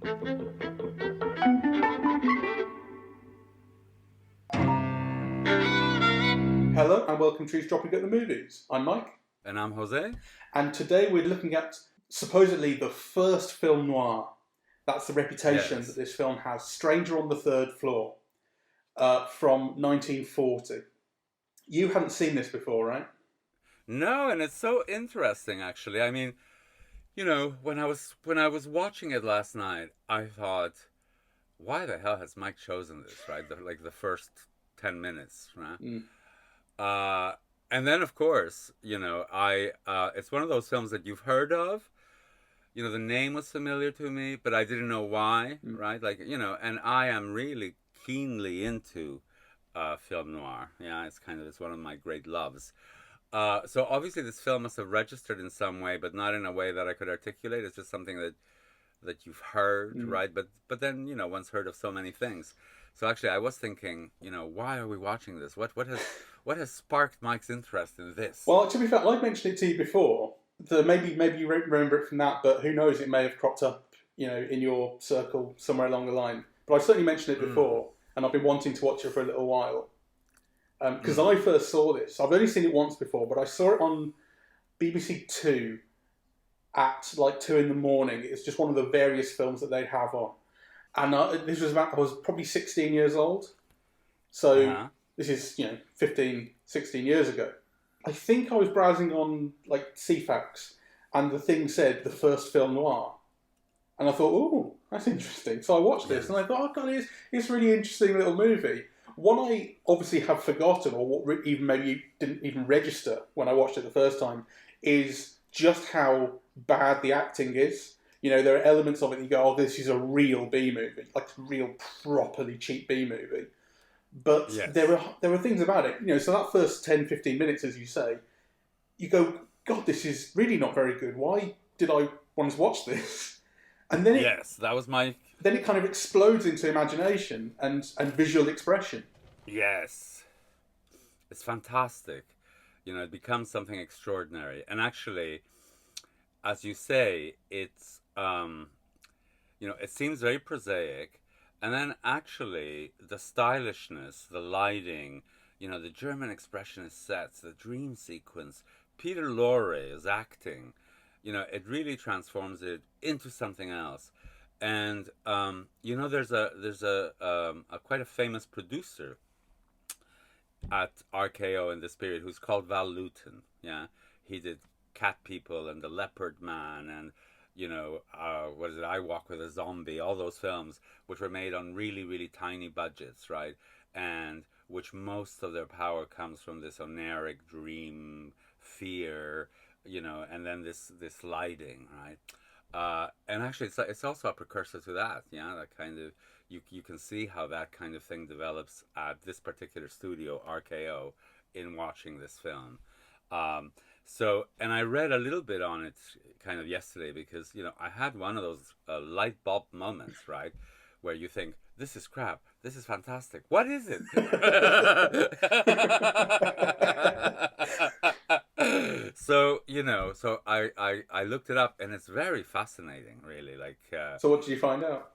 Hello and welcome to Eavesdropping at the Movies. I'm Mike. And I'm José. And today we're looking at supposedly the first film noir. That's the reputation that this film has. Stranger on the Third Floor from 1940. You hadn't seen this before, right? No, and it's so interesting actually. I mean, you know, when I was watching it last night, I thought, why the hell has Mike chosen this, right? The first 10 minutes, right? And then, of course, you know, it's one of those films that you've heard of. You know, the name was familiar to me, but I didn't know why, right? Like, you know, and I am really keenly into film noir. Yeah, it's one of my great loves. So obviously this film must have registered in some way, but not in a way that I could articulate. It's just something that you've heard, right? But then, you know, one's heard of so many things. So actually, I was thinking, you know, why are we watching this? What has sparked Mike's interest in this? Well, to be fair, I've mentioned it to you before. Maybe you remember it from that, but who knows? It may have cropped up, you know, in your circle somewhere along the line. But I've certainly mentioned it before, and I've been wanting to watch it for a little while. Because I first saw this, I've only seen it once before, but I saw it on BBC Two at like 2 in the morning. It's just one of the various films that they have on. And I was probably 16 years old. So this is, you know, 15, 16 years ago. I think I was browsing on like CFAX and the thing said the first film noir. And I thought, oh, that's interesting. So I watched this and I thought, oh God, it's a really interesting little movie. One I obviously have forgotten, or what even maybe didn't even register when I watched it the first time, is just how bad the acting is. You know, there are elements of it that you go, oh, this is a real B movie, like a real properly cheap B movie. But there were things about it. You know, so that first 10, 15 minutes, as you say, you go, God, this is really not very good. Why did I want to watch this? And then Then it kind of explodes into imagination and visual expression. Yes. It's fantastic. You know, it becomes something extraordinary. And actually, as you say, it's, you know, it seems very prosaic. And then actually, the stylishness, the lighting, you know, the German expressionist sets, the dream sequence, Peter Lorre is acting. You know, it really transforms it into something else. And you know, there's a quite a famous producer at RKO in this period who's called Val Lewton. Yeah, he did Cat People and The Leopard Man and, you know, what is it? I Walk with a Zombie. All those films which were made on really, really tiny budgets, right? And which most of their power comes from this oniric dream, fear, you know, and then this lighting, right? And actually, it's also a precursor to that. Yeah, that kind of you can see how that kind of thing develops at this particular studio, RKO, in watching this film. So, and I read a little bit on it kind of yesterday because, you know, I had one of those light bulb moments, right, where you think, this is crap, this is fantastic, what is it? So, you know, so I looked it up and it's very fascinating, really. Like, so what did you find out?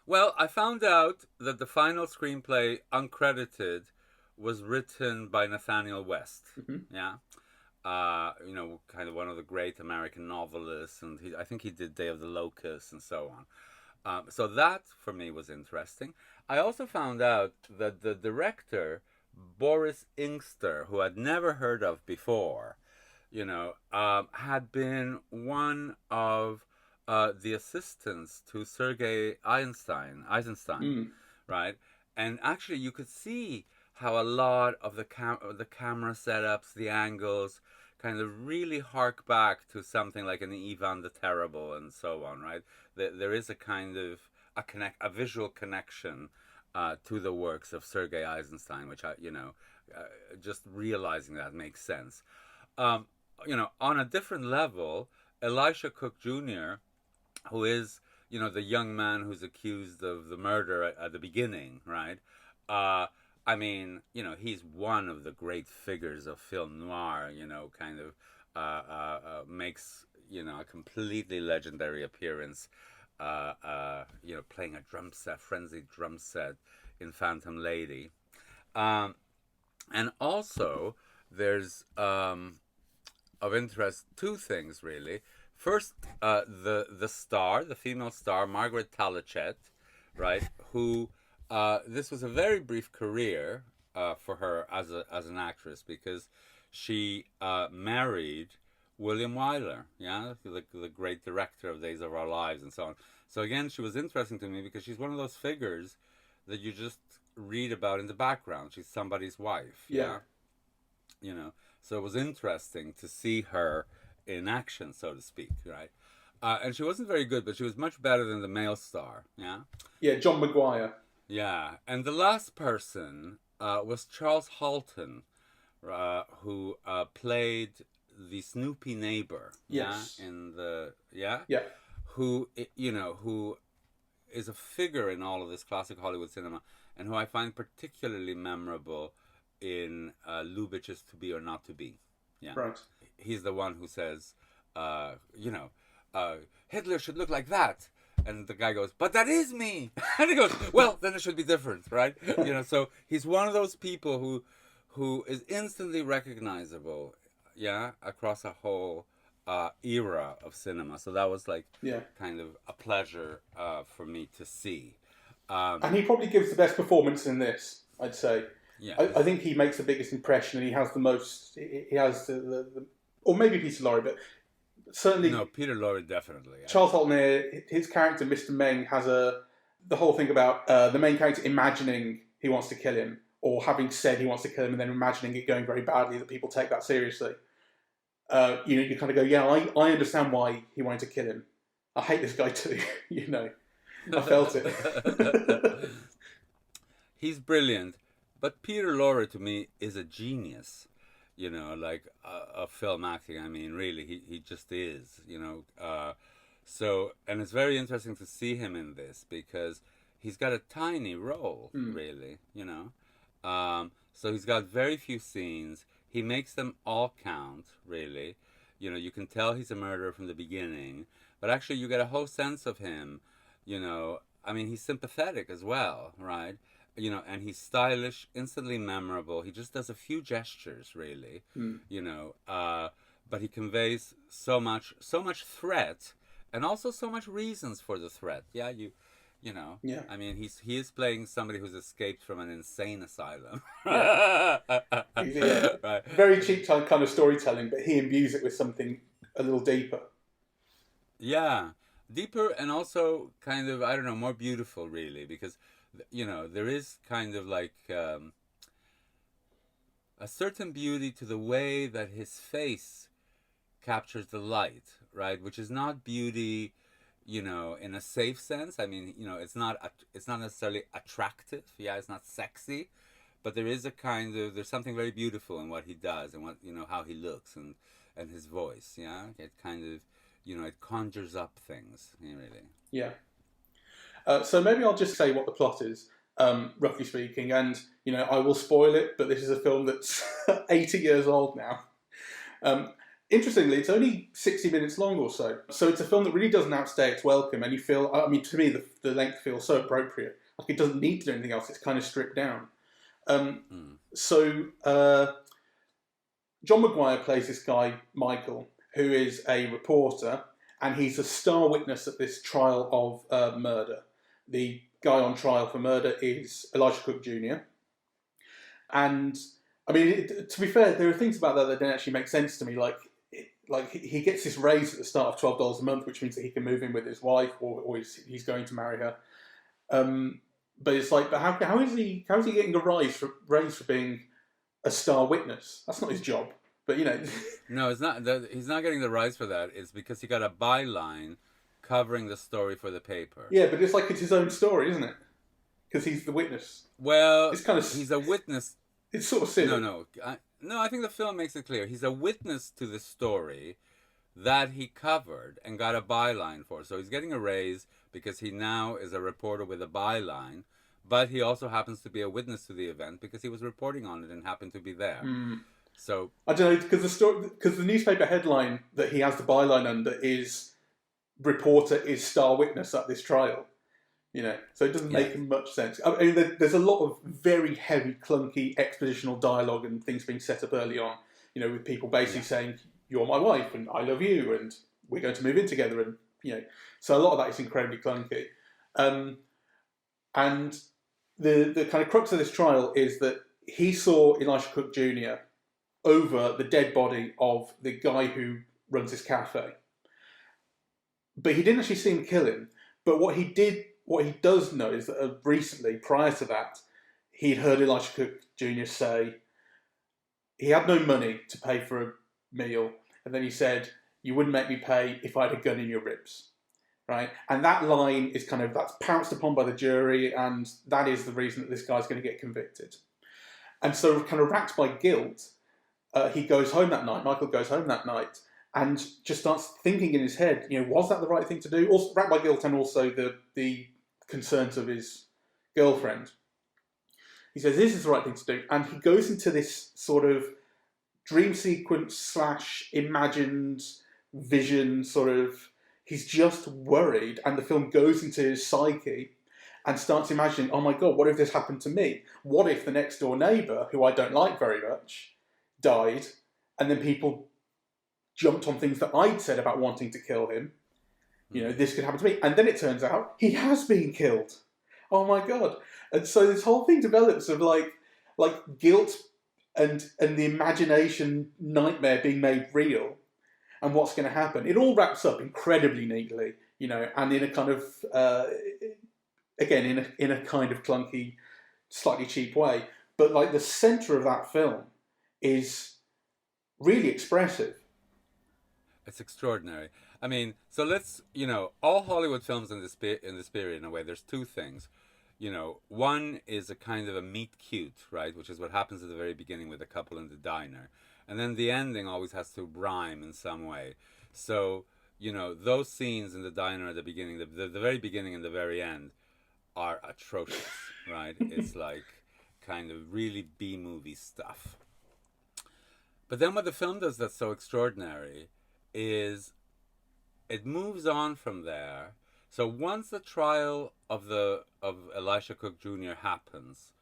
Well, I found out that the final screenplay, uncredited, was written by Nathaniel West. Yeah. You know, kind of one of the great American novelists, and I think he did Day of the Locust and so on. So that, for me, was interesting. I also found out that the director, Boris Inkster, who I'd never heard of before, you know, had been one of the assistants to Sergei Eisenstein, right? And actually, you could see how a lot of the camera setups, the angles, kind of really hark back to something like an Ivan the Terrible and so on, right? There is a kind of a visual connection to the works of Sergei Eisenstein, which just realizing that makes sense. You know, on a different level, Elisha Cook Jr., who is, you know, the young man who's accused of the murder at the beginning, right? I mean, you know, he's one of the great figures of film noir, you know, kind of makes, you know, a completely legendary appearance playing a drum set, frenzied drum set in Phantom Lady. And also, there's of interest two things really. First, the female star, Margaret Talichet, right? Who this was a very brief career for her as an actress, because she married William Wyler, the great director of Days of Our Lives and so on. So again, she was interesting to me because she's one of those figures that you just read about in the background. She's somebody's wife, So it was interesting to see her in action, so to speak, right? And she wasn't very good, but she was much better than the male star, Yeah, John Maguire. Yeah, and the last person was Charles Halton, who played the Snoopy neighbor, Yes. who is a figure in all of this classic Hollywood cinema, and who I find particularly memorable in Lubitsch's To Be or Not to Be. Yeah, Right. He's the one who says, Hitler should look like that. And the guy goes, but that is me. And he goes, well, then it should be different, right? So he's one of those people who is instantly recognizable, across a whole era of cinema. So that was kind of a pleasure for me to see. And he probably gives the best performance in this, I'd say. Yeah, I think he makes the biggest impression, and he has the most. He has the or maybe Peter Lorre, but certainly no, Peter Lorre definitely. Yeah. Charles Halton here, his character Mr. Meng has the whole thing about the main character imagining he wants to kill him, or having said he wants to kill him, and then imagining it going very badly, that people take that seriously. You kind of go, yeah, I understand why he wanted to kill him. I hate this guy too. I felt it. He's brilliant. But Peter Lorre, to me, is a genius, of film acting. I mean, really, he just is, So, and it's very interesting to see him in this, because he's got a tiny role, really, So he's got very few scenes. He makes them all count, really. You can tell he's a murderer from the beginning, but actually you get a whole sense of him, I mean, he's sympathetic as well, right? And he's stylish, instantly memorable. He just does a few gestures, really, but he conveys so much threat, and also so much reasons for the threat. Yeah, Yeah. I mean, he is playing somebody who's escaped from an insane asylum. Right. Very cheap kind of storytelling, but he imbues it with something a little deeper. Yeah, deeper, and also kind of, I don't know, more beautiful, really, because there is kind of a certain beauty to the way that his face captures the light, right? Which is not beauty, in a safe sense. I mean, it's not necessarily attractive. Yeah, it's not sexy, but there's something very beautiful in what he does, and what, how he looks, and his voice. Yeah, it kind of, it conjures up things, really. Yeah. So maybe I'll just say what the plot is, roughly speaking, and I will spoil it, but this is a film that's 80 years old now. Interestingly, it's only 60 minutes long or so. So it's a film that really doesn't outstay its welcome, and you feel, I mean, to me, the length feels so appropriate. Like, it doesn't need to do anything else. It's kind of stripped down. So John Maguire plays this guy, Michael, who is a reporter, and he's a star witness at this trial of murder. The guy on trial for murder is Elijah Cook Jr. And, I mean, to be fair, there are things about that don't actually make sense to me. Like he gets this raise at the start of $12 a month, which means that he can move in with his wife, or he's going to marry her. But it's like, but how is he getting a raise for being a star witness? That's not his job. But no, it's not. He's not getting the rise for that. It's because he got a byline covering the story for the paper. Yeah, but it's his own story, isn't it? Because he's the witness. Well, it's kind of, he's a witness. It's sort of silly. No, I think the film makes it clear. He's a witness to the story that he covered and got a byline for. So he's getting a raise because he now is a reporter with a byline, but he also happens to be a witness to the event because he was reporting on it and happened to be there. So I don't know, because the newspaper headline that he has the byline under is reporter is star witness at this trial. So it doesn't make much sense. I mean, there's a lot of very heavy, clunky expositional dialogue and things being set up early on. With people basically saying, "You're my wife, and I love you, and we're going to move in together," and so a lot of that is incredibly clunky. And the kind of crux of this trial is that he saw Elisha Cook Jr. over the dead body of the guy who runs this cafe, but he didn't actually see him kill him. But what he does know is that recently, prior to that, he'd heard Elisha Cook Jr. say he had no money to pay for a meal, and then he said, "You wouldn't make me pay if I had a gun in your ribs." Right? And that line is that's pounced upon by the jury, and that is the reason that this guy's going to get convicted. And so, kind of racked by guilt, he goes home that night. Michael goes home that night and just starts thinking in his head, was that the right thing to do? Also, racked by guilt and also the concerns of his girlfriend. He says, this is the right thing to do. And he goes into this sort of dream sequence / imagined vision he's just worried, and the film goes into his psyche and starts imagining, oh my God, what if this happened to me? What if the next door neighbour, who I don't like very much, died, and then people jumped on things that I'd said about wanting to kill him? This could happen to me. And then it turns out he has been killed. Oh my God. And so this whole thing develops of like guilt and the imagination nightmare being made real, and what's going to happen. It all wraps up incredibly neatly, and in a kind of, again, in a kind of clunky, slightly cheap way. But the centre of that film is really expressive. It's extraordinary. I mean, so let's, all Hollywood films in this period, in a way, there's two things. One is a kind of a meet cute, right, which is what happens at the very beginning with the couple in the diner. And then the ending always has to rhyme in some way. So, those scenes in the diner at the beginning, the very beginning and the very end, are atrocious, right? It's like kind of really B-movie stuff. But then what the film does that's so extraordinary is it moves on from there. So once the trial of Elisha Cook Jr. happens,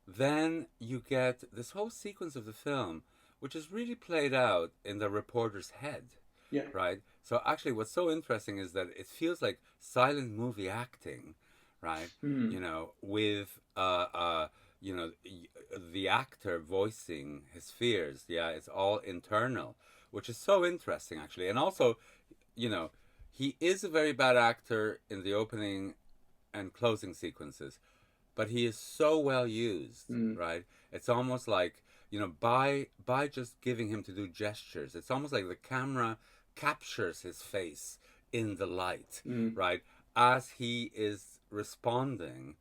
then you get this whole sequence of the film, which is really played out in the reporter's head, right? So actually what's so interesting is that it feels like silent movie acting, right? With, the actor voicing his fears. Yeah, it's all internal, which is so interesting, actually. And also, he is a very bad actor in the opening and closing sequences, but he is so well used, right? It's almost like, by just giving him to do gestures, it's almost like the camera captures his face in the light, right? As he is responding,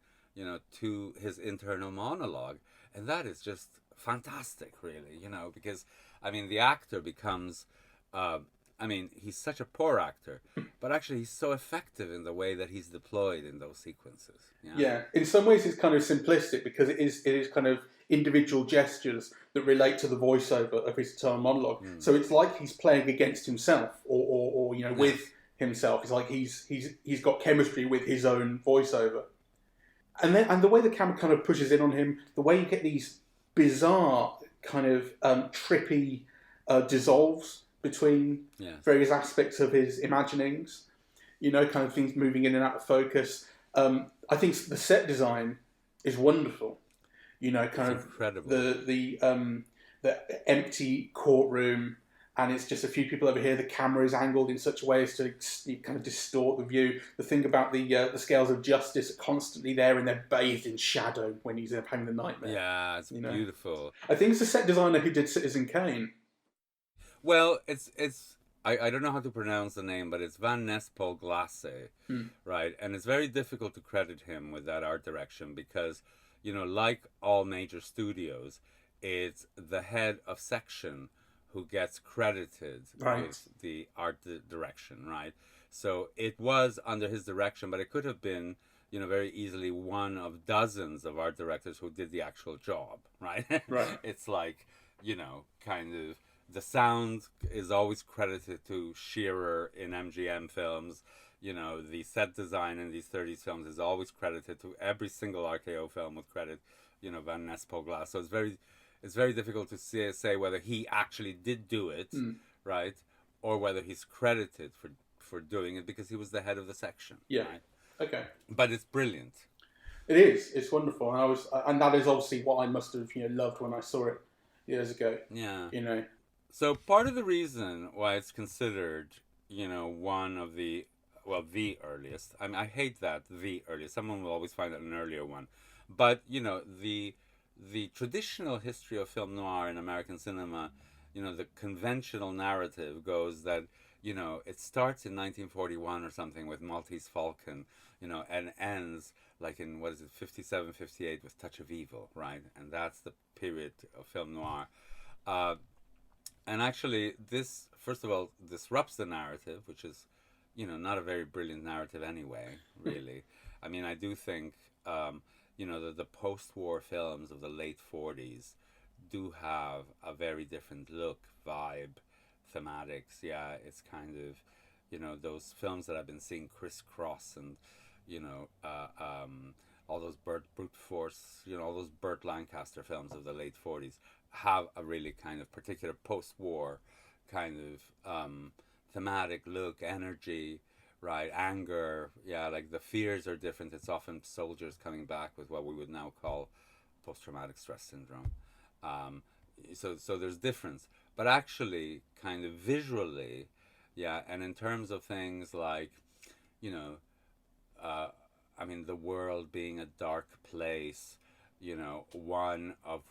to his internal monologue. And that is just fantastic, really, because, the actor becomes, he's such a poor actor, but actually he's so effective in the way that he's deployed in those sequences. Yeah, in some ways it's kind of simplistic because it is kind of individual gestures that relate to the voiceover of his internal monologue. So it's like he's playing against himself or with himself. It's like he's got chemistry with his own voiceover. And the way the camera kind of pushes in on him, the way you get these bizarre kind of trippy dissolves between various aspects of his imaginings, kind of things moving in and out of focus. I think the set design is wonderful. Kind it's of incredible. The empty courtroom, and it's just a few people over here. The camera is angled in such a way as to kind of distort the view. The thing about the scales of justice are constantly there, and they're bathed in shadow when he's having the nightmare. Yeah, it's beautiful. I think it's the set designer who did Citizen Kane. Well, it's I don't know how to pronounce the name, but it's Van Nespol Glasse, right? And it's very difficult to credit him with that art direction because, like all major studios, it's the head of section who gets credited with the art direction, right? So it was under his direction, but it could have been, very easily one of dozens of art directors who did the actual job, right? Right. It's like, kind of the sound is always credited to Shearer in MGM films. The set design in these 30s films is always credited to every single RKO film with credit, Van Ness Glass. So it's very difficult to say whether he actually did do it, right, or whether he's credited for doing it because he was the head of the section. Yeah. Right? Okay. But it's brilliant. It is. It's wonderful, and that is obviously what I must have loved when I saw it years ago. Yeah. So part of the reason why it's considered, one of the earliest. I mean, I hate that the earliest. Someone will always find it an earlier one, but the traditional history of film noir in American cinema, the conventional narrative goes that it starts in 1941 or something with Maltese Falcon, and ends like in 57, 58 with Touch of Evil, right? And that's the period of film noir. And actually, this first of all disrupts the narrative, which is not a very brilliant narrative anyway, really. I mean, I do think, the post-war films of the late 40s do have a very different look, vibe, thematics. Yeah, it's kind of, those films that I've been seeing crisscross and, all those brute force, all those Burt Lancaster films of the late 40s have a really kind of particular post-war kind of thematic look, energy, right, anger. Yeah, like the fears are different. It's often soldiers coming back with what we would now call post-traumatic stress syndrome. So there's difference, but actually kind of visually, yeah, and in terms of things like, I mean, the world being a dark place, one of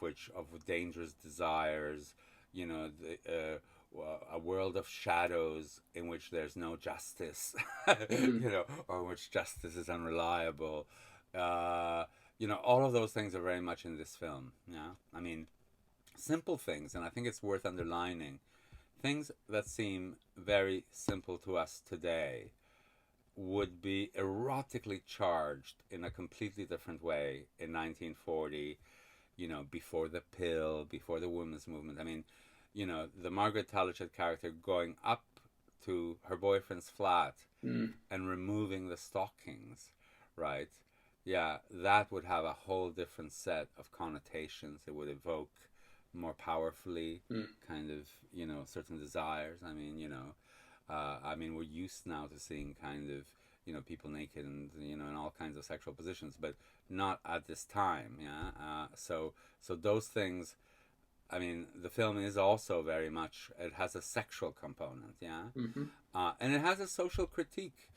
dangerous desires, a world of shadows in which there's no justice, or in which justice is unreliable. All of those things are very much in this film. Yeah, I mean, simple things, and I think it's worth underlining. Things that seem very simple to us today would be erotically charged in a completely different way in 1940, before the pill, before the women's movement. I mean, the Margaret Talichet character going up to her boyfriend's flat and removing the stockings, right? Yeah, that would have a whole different set of connotations. It would evoke more powerfully kind of, certain desires. I mean, we're used now to seeing kind of, people naked and, in all kinds of sexual positions, but not at this time. Yeah. So those things, I mean, the film is also very much, it has a sexual component. Yeah. And it has a social critique.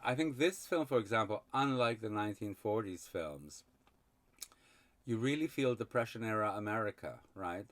I think this film, for example, unlike the 1940s films, you really feel Depression era America, right?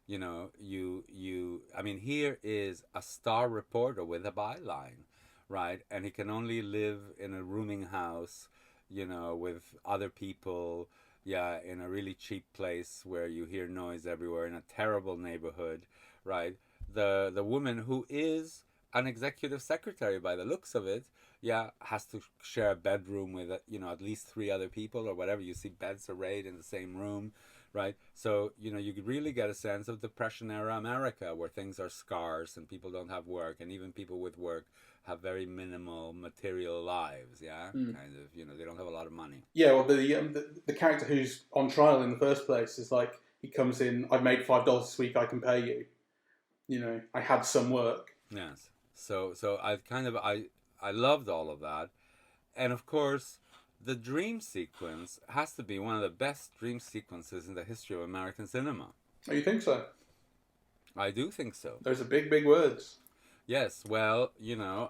I mean, here is a star reporter with a byline, right? And he can only live in a rooming house, with other people, yeah, in a really cheap place where you hear noise everywhere, in a terrible neighborhood, right? The woman who is an executive secretary by the looks of it, yeah, has to share a bedroom with, at least 3 other people or whatever. You see beds arrayed in the same room, right? So, you really get a sense of Depression era America, where things are scarce and people don't have work, and even people with work have very minimal material lives, yeah? Kind of, they don't have a lot of money. Yeah, well, the character who's on trial in the first place is like, he comes in, I've made $5 this week, I can pay you. I had some work. Yes. So I loved all of that. And of course, the dream sequence has to be one of the best dream sequences in the history of American cinema. Oh, you think so? I do think so. Those are big, big words. Yes, well,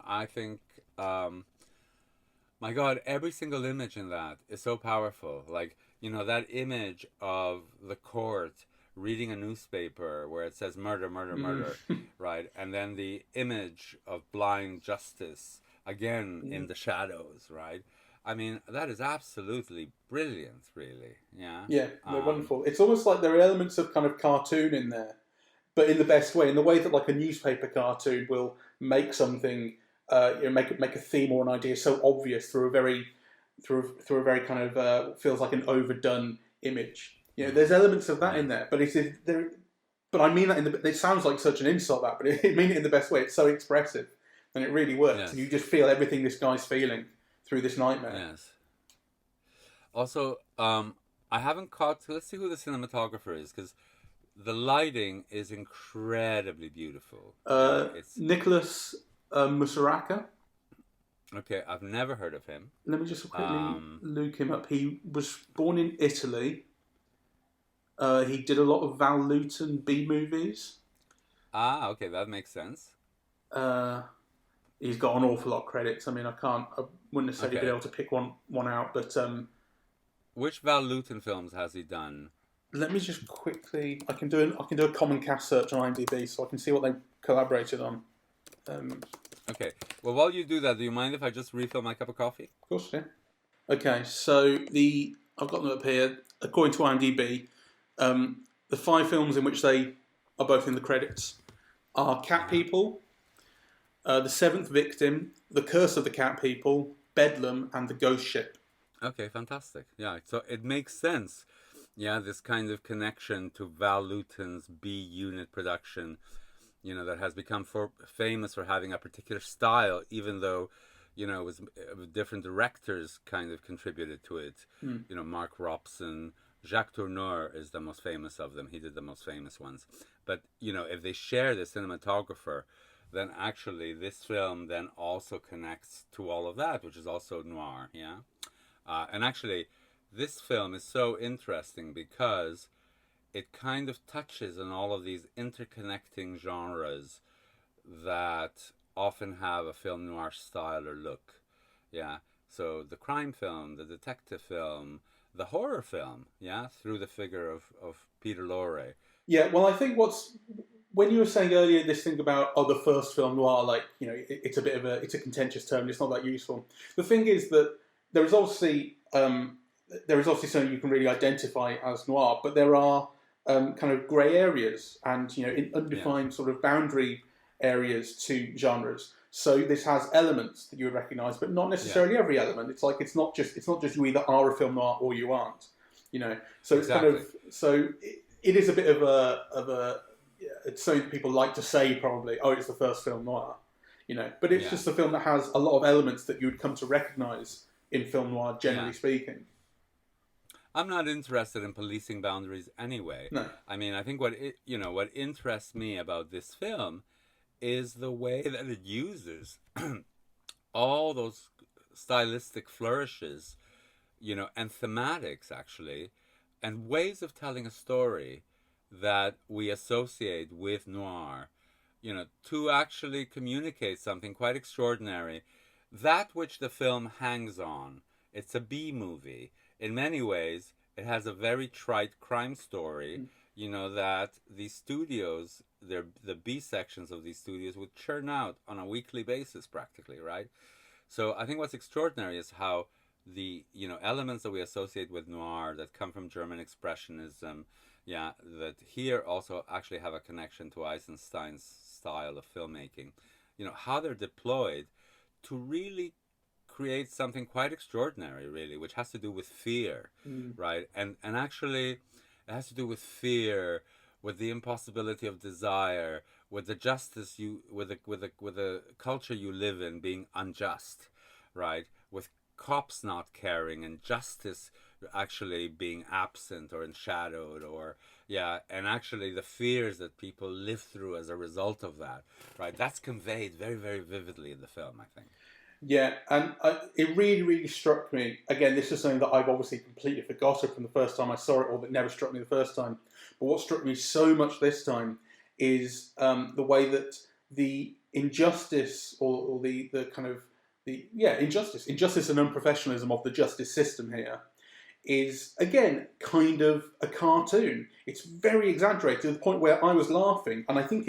I think, my God, every single image in that is so powerful. Like, that image of the court reading a newspaper where it says murder, murder, murder, right? And then the image of blind justice, again, in the shadows, right? I mean, that is absolutely brilliant, really. Yeah. Yeah, they're wonderful. It's almost like there are elements of kind of cartoon in there, but in the best way, in the way that like a newspaper cartoon will make something, make a theme or an idea so obvious through a very kind of feels like an overdone image. There's elements of that in there, but but I mean that it sounds like such an insult, that, but I mean it in the best way. It's so expressive, and it really works. Yes. And you just feel everything this guy's feeling through this nightmare. Yes. Also, I haven't caught. Let's see who the cinematographer is, because the lighting is incredibly beautiful. It's Nicholas Musaraka. okay. I've never heard of him. Let me just quickly look him up. He was born in Italy. He did a lot of Val Lewton B movies. Ah, okay, that makes sense. He's got an awful lot of credits. I mean, I wouldn't necessarily be able to pick one out, but which Val Lewton films has he done? let me just quickly. I can do a common cast search on IMDb, so I can see what they collaborated on. Okay. Well, while you do that, do you mind if I just refill my cup of coffee? Of course, yeah. Okay, so I've got them up here. According to IMDb, the 5 films in which they are both in the credits are Cat People, The Seventh Victim, The Curse of the Cat People, Bedlam, and The Ghost Ship. Okay, fantastic. Yeah, so it makes sense. Yeah, this kind of connection to Val Lewton's B unit production, that has become famous for having a particular style, even though, it was different directors kind of contributed to it. Mark Robson, Jacques Tourneur is the most famous of them. He did the most famous ones. But, if they share the cinematographer, then actually this film then also connects to all of that, which is also noir, yeah? And actually, this film is so interesting because it kind of touches on all of these interconnecting genres that often have a film noir style or look. Yeah. So the crime film, the detective film, the horror film, yeah, through the figure of Peter Lorre. Yeah, well, I think when you were saying earlier this thing about the first film noir, like, it's a contentious term and it's not that useful. The thing is that there is obviously something you can really identify as noir, but there are kind of grey areas and undefined sort of boundary areas to genres. So this has elements that you would recognise, but not necessarily every element. It's like it's not just you either are a film noir or you aren't. So it's Exactly. it is a bit of a it's something that people like to say probably. Oh, it's the first film noir. But it's just a film that has a lot of elements that you would come to recognise in film noir, generally speaking. I'm not interested in policing boundaries anyway. No. I mean, I think what interests me about this film is the way that it uses all those stylistic flourishes, and thematics actually, and ways of telling a story that we associate with noir, to actually communicate something quite extraordinary, that which the film hangs on. It's a B movie. In many ways, it has a very trite crime story, that these studios, the B sections of these studios would churn out on a weekly basis practically, right? So I think what's extraordinary is how the, elements that we associate with noir that come from German Expressionism, that here also actually have a connection to Eisenstein's style of filmmaking, how they're deployed to really create something quite extraordinary, really, which has to do with fear, right? And actually, it has to do with fear, with the impossibility of desire, with the justice with the culture you live in being unjust, right? With cops not caring and justice actually being absent or enshadowed, and actually the fears that people live through as a result of that, right? That's conveyed very, very vividly in the film, I think. Yeah, and it really, really struck me. Again, this is something that I've obviously completely forgotten from the first time I saw it, or that never struck me the first time. But what struck me so much this time is the way that the injustice, or the kind of injustice and unprofessionalism of the justice system here is, again, kind of a cartoon. It's very exaggerated to the point where I was laughing, and I think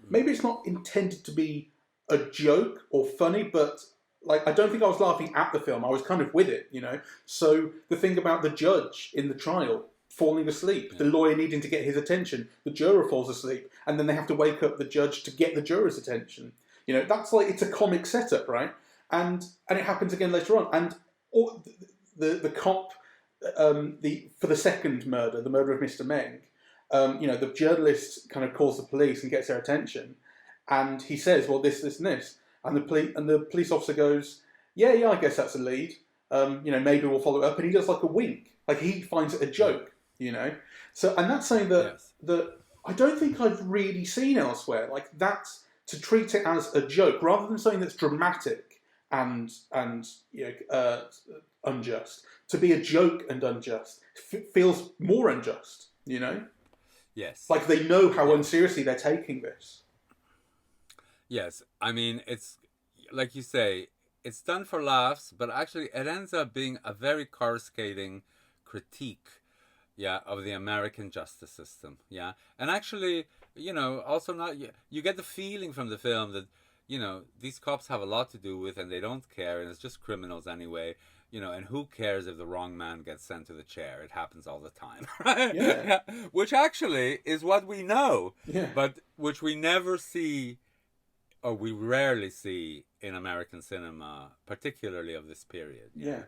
maybe it's not intended to be a joke or funny, but I don't think I was laughing at the film. I was kind of with it, So the thing about the judge in the trial falling asleep, the lawyer needing to get his attention, the juror falls asleep, and then they have to wake up the judge to get the juror's attention. That's it's a comic setup, right? And it happens again later on. And the cop, for the second murder, the murder of Mr. Meng, the journalist kind of calls the police and gets their attention, and he says, "Well, this, and this," and the police officer goes, "Yeah, I guess that's a lead. Maybe we'll follow it up." And he does like a wink, like he finds it a joke, So, and that's something that I don't think I've really seen elsewhere. Like that's to treat it as a joke rather than something that's dramatic and unjust. To be a joke and unjust feels more unjust, Yes. Like they know how unseriously they're taking this. Yes, I mean, it's like you say, it's done for laughs, but actually it ends up being a very coruscating critique, of the American justice system, and actually, also not you get the feeling from the film that these cops have a lot to do with, and they don't care, and it's just criminals anyway, and who cares if the wrong man gets sent to the chair? It happens all the time, right? Yeah. Which actually is what we know, Yeah. but which we never see. Or we rarely see in American cinema, particularly of this period. Yeah.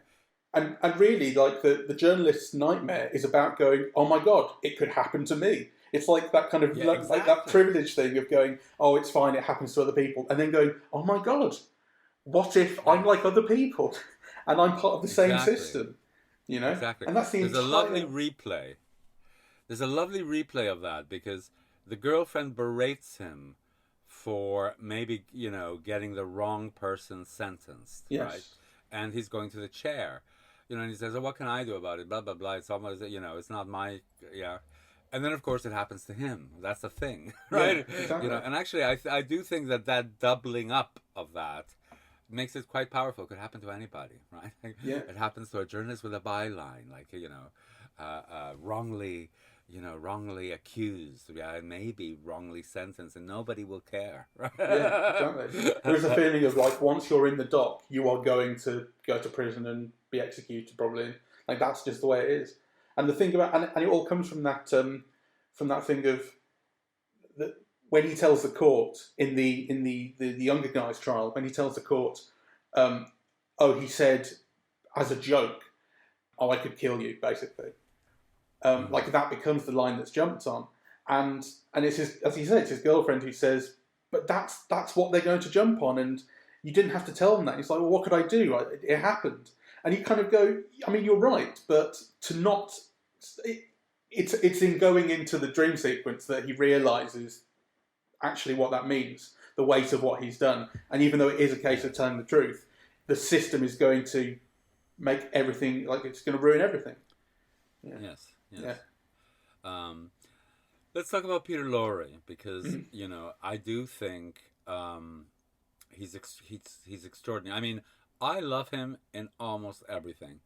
And really, like, the journalist's nightmare is about going, oh my God, it could happen to me. It's like that kind of, like that privilege thing of going, oh, it's fine, it happens to other people. And then going, oh my God, what if I'm like other people? And I'm part of the same system, Exactly. And that's the There's a lovely replay. There's a lovely replay of that because the girlfriend berates him for maybe, getting the wrong person sentenced, right? And he's going to the chair, and he says, oh, what can I do about it? Blah, blah, blah. It's almost, it's not my, And then, of course, it happens to him. That's the thing, right? Yeah, exactly. And actually, I do think that doubling up of that makes it quite powerful. It could happen to anybody, right? It happens to a journalist with a byline, like, wrongly accused, and maybe wrongly sentenced, and nobody will care. Right? Yeah, exactly. There's a feeling of like once you're in the dock, you are going to go to prison and be executed, probably. Like that's just the way it is. And the thing about and it all comes from that thing of that when he tells the court in the younger guy's trial, when he tells the court, he said as a joke, oh, I could kill you, basically. Like that becomes the line that's jumped on, and it's as he said, it's his girlfriend who says, "But that's what they're going to jump on, and you didn't have to tell them that." And he's like, "Well, what could I do? It happened." And you kind of go, "I mean, you're right, but to not." It's in going into the dream sequence that he realizes actually what that means, the weight of what he's done, and even though it is a case of telling the truth, the system is going to make everything like it's going to ruin everything. Yeah. Yes. Let's talk about Peter Lorre because I do think he's extraordinary. I mean, I love him in almost everything,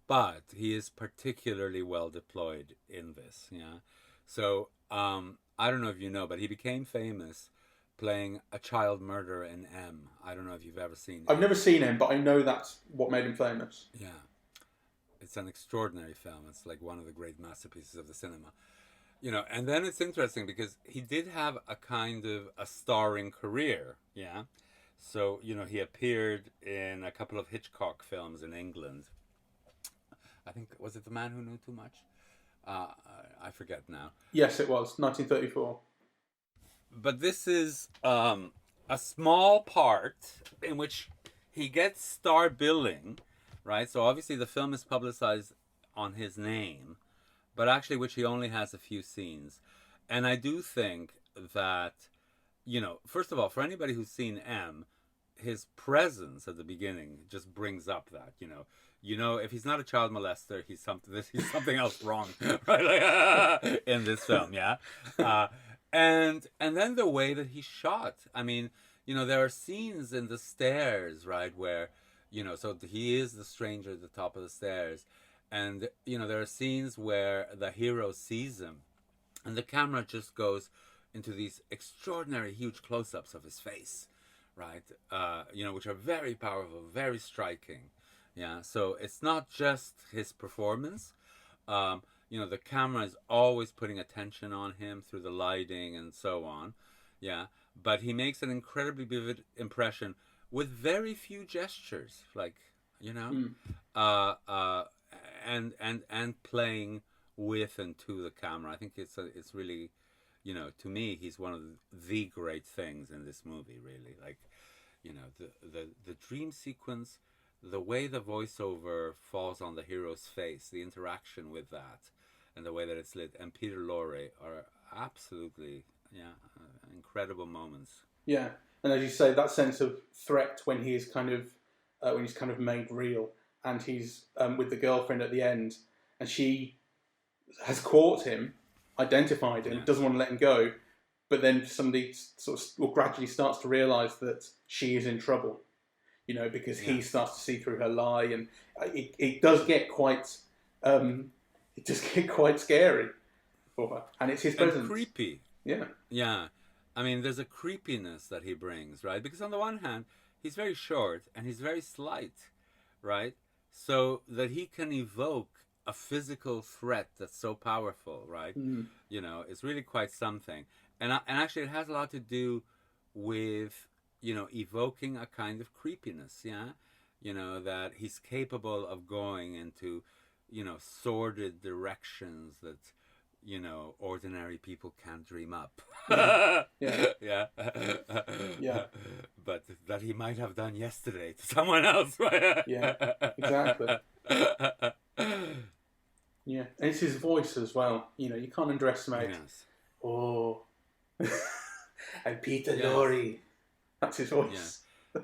but he is particularly well deployed in this. So I don't know if you know, but he became famous playing a child murderer in M. I don't know if you've ever seen. I've never seen him, but I know that's what made him famous. Yeah. It's an extraordinary film. It's like one of the great masterpieces of the cinema. And then it's interesting because he did have a kind of a starring career, So, he appeared in a couple of Hitchcock films in England. I think, was it The Man Who Knew Too Much? I forget now. Yes, it was, 1934. But this is a small part in which he gets star billing, right? So obviously the film is publicized on his name, but actually which he only has a few scenes. And I do think that, first of all, for anybody who's seen M, his presence at the beginning just brings up that, if he's not a child molester, he's something else wrong, right? Like, in this film, and then the way that he's shot. I mean, there are scenes in the stairs, right, where, so he is the stranger at the top of the stairs. And, there are scenes where the hero sees him and the camera just goes into these extraordinary huge close-ups of his face, right? Which are very powerful, very striking. Yeah. So it's not just his performance. The camera is always putting attention on him through the lighting and so on. Yeah. But he makes an incredibly vivid impression with very few gestures, like, and playing with and to the camera. I think it's really, to me, he's one of the great things in this movie. Really, like, the dream sequence, the way the voiceover falls on the hero's face, the interaction with that, and the way that it's lit, and Peter Lorre are absolutely, incredible moments. Yeah, and as you say, that sense of threat when he is kind of when he's kind of made real, and he's with the girlfriend at the end, and she has caught him, identified him, doesn't want to let him go, but then somebody sort of gradually starts to realise that she is in trouble, because he starts to see through her lie, and it does get quite scary for her, and it's his presence. And creepy. Yeah. Yeah. I mean, there's a creepiness that he brings, right? Because on the one hand, he's very short and he's very slight, right? So that he can evoke a physical threat that's so powerful, right? It's really quite something. And actually, it has a lot to do with, evoking a kind of creepiness, that he's capable of going into, sordid directions that, ordinary people can't dream up. Yeah. But that he might have done yesterday to someone else, right? Yeah, exactly. Yeah, and it's his voice as well. You can't underestimate. Yes. Oh, and Peter Lorre. That's his voice. Yeah.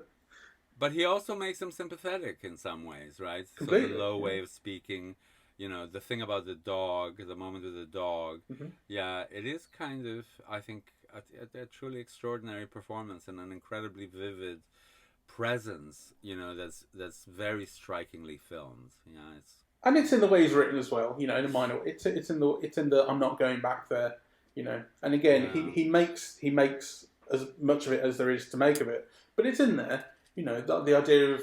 But he also makes him sympathetic in some ways, right? Completely. So the low way of speaking, the thing about the dog, the moment with the dog. Yeah, it is kind of, I think, a truly extraordinary performance and an incredibly vivid presence, that's very strikingly filmed. And it's in the way he's written as well. In a minor. It's in the I'm not going back there. And again, he makes as much of it as there is to make of it, but it's in there. The idea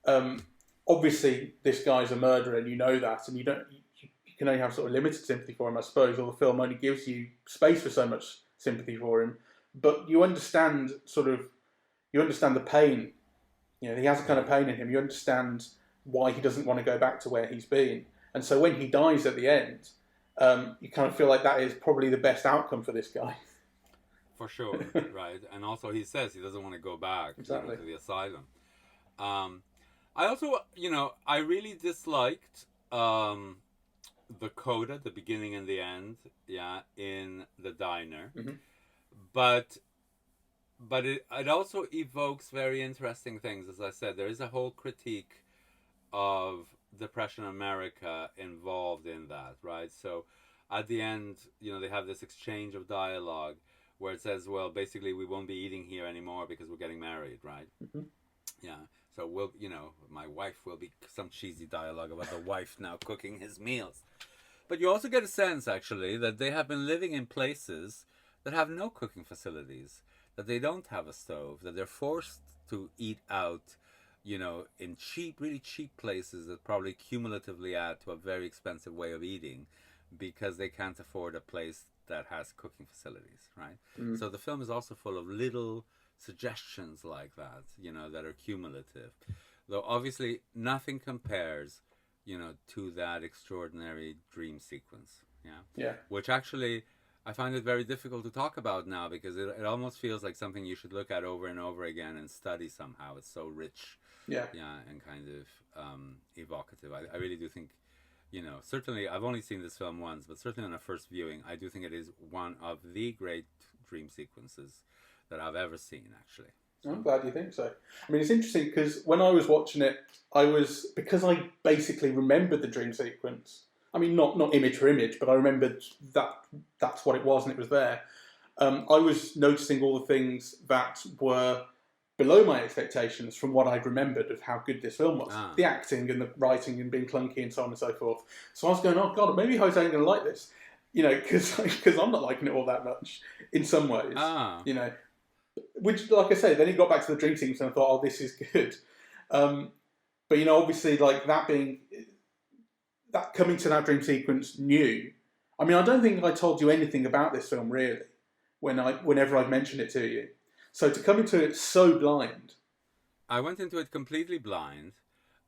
of obviously this guy's a murderer, and that, and you can only have sort of limited sympathy for him, I suppose, or the film only gives you space for so much sympathy for him. But you understand the pain. He has a kind of pain in him. You understand why he doesn't want to go back to where he's been, and so when he dies at the end, you kind of feel like that is probably the best outcome for this guy. For sure, right. And also he says he doesn't want to go back exactly. To the asylum. I also, I really disliked the coda, the beginning and the end, in the diner. But it also evokes very interesting things. As I said, there is a whole critique of Depression America involved in that, right? So at the end, they have this exchange of dialogue where it says, well, basically we won't be eating here anymore because we're getting married, right? Yeah. So we'll, my wife will be, some cheesy dialogue about the wife now cooking his meals. But you also get a sense, actually, that they have been living in places that have no cooking facilities, that they don't have a stove, that they're forced to eat out, in really cheap places that probably cumulatively add to a very expensive way of eating because they can't afford a place that has cooking facilities, right? So the film is also full of little suggestions like that, that are cumulative. Though obviously nothing compares, to that extraordinary dream sequence. Yeah. Which actually I find it very difficult to talk about now because it almost feels like something you should look at over and over again and study somehow. It's so rich. Yeah. And kind of evocative. I really do think, certainly I've only seen this film once, but certainly on a first viewing, I do think it is one of the great dream sequences that I've ever seen, actually. I'm glad you think so. I mean, it's interesting because when I was watching it, because I basically remembered the dream sequence. I mean, not image for image, but I remembered that's what it was and it was there. I was noticing all the things that were below my expectations from what I'd remembered of how good this film was. The acting and the writing and being clunky and so on and so forth. So I was going, oh God, maybe Jose ain't going to like this. Because I'm not liking it all that much in some ways. Which, like I say, then it got back to the dream sequence and I thought, oh, this is good. But, obviously, like that coming to that dream sequence new. I mean, I don't think I told you anything about this film, really, whenever I've mentioned it to you. So to come into it so blind. I went into it completely blind.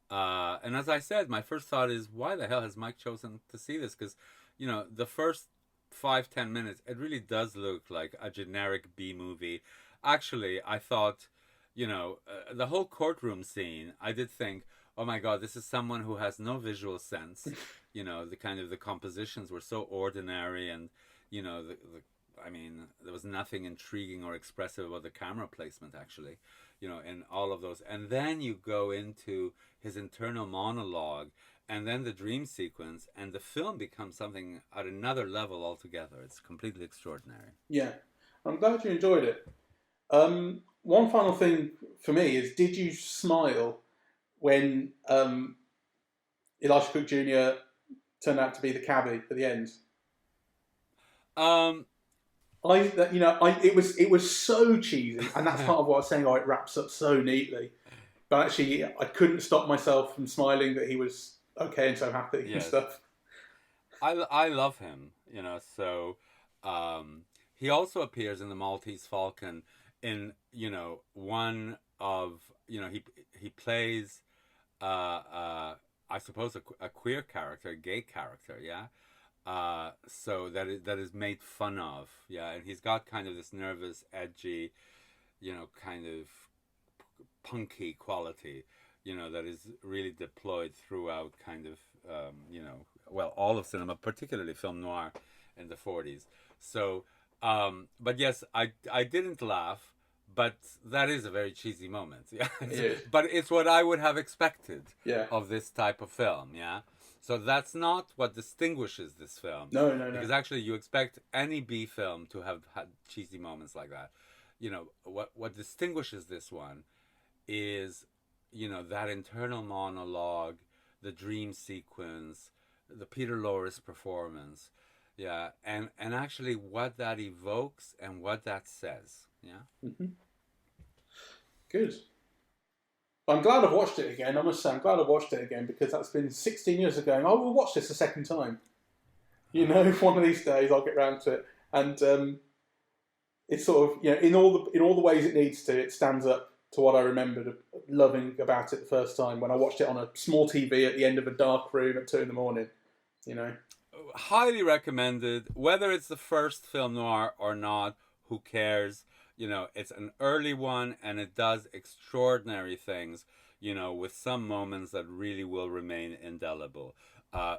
And as I said, my first thought is, why the hell has Mike chosen to see this? Because, the first 5-10 minutes, it really does look like a generic B movie. Actually, I thought, the whole courtroom scene, I did think, oh my God, this is someone who has no visual sense. The compositions were so ordinary, and, I mean, there was nothing intriguing or expressive about the camera placement, actually, in all of those. And then you go into his internal monologue, and then the dream sequence, and the film becomes something at another level altogether. It's completely extraordinary. Yeah, I'm glad you enjoyed it. One final thing for me is, did you smile when Elisha Cook Jr. turned out to be the cabbie at the end? It was so cheesy, and that's part of what I was saying. Oh, it wraps up so neatly, but actually, I couldn't stop myself from smiling that he was okay and so happy and stuff. I love him, So he also appears in the Maltese Falcon in one of he plays I suppose a queer character, a gay character, yeah. So that is made fun of, yeah, and he's got kind of this nervous, edgy, kind of punky quality, that is really deployed throughout kind of, all of cinema, particularly film noir in the 40s. So, but yes, I didn't laugh, but that is a very cheesy moment, yeah. But it's what I would have expected of this type of film, yeah. So that's not what distinguishes this film. No. Because actually, you expect any B film to have had cheesy moments like that. What distinguishes this one is, that internal monologue, the dream sequence, the Peter Lorre's performance, yeah, and actually what that evokes and what that says, yeah. Mm-hmm. Good. I'm glad I've watched it again. I must say, I'm glad I've watched it again, because that's been 16 years ago. And I will watch this a second time. One of these days I'll get round to it, and it's sort of, in all the ways it needs to. It stands up to what I remembered loving about it the first time when I watched it on a small TV at the end of a dark room at 2 a.m. Highly recommended. Whether it's the first film noir or not, who cares? It's an early one, and it does extraordinary things, with some moments that really will remain indelible.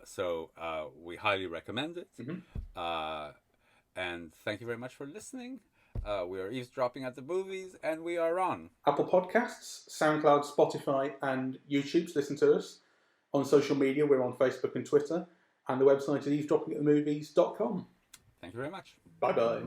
So we highly recommend it. Mm-hmm. And thank you very much for listening. We are eavesdropping at the movies, and we are on Apple Podcasts, SoundCloud, Spotify, and YouTube to listen to us. On social media, we're on Facebook and Twitter, and the website is eavesdroppingatthemovies.com. Thank you very much. Bye-bye.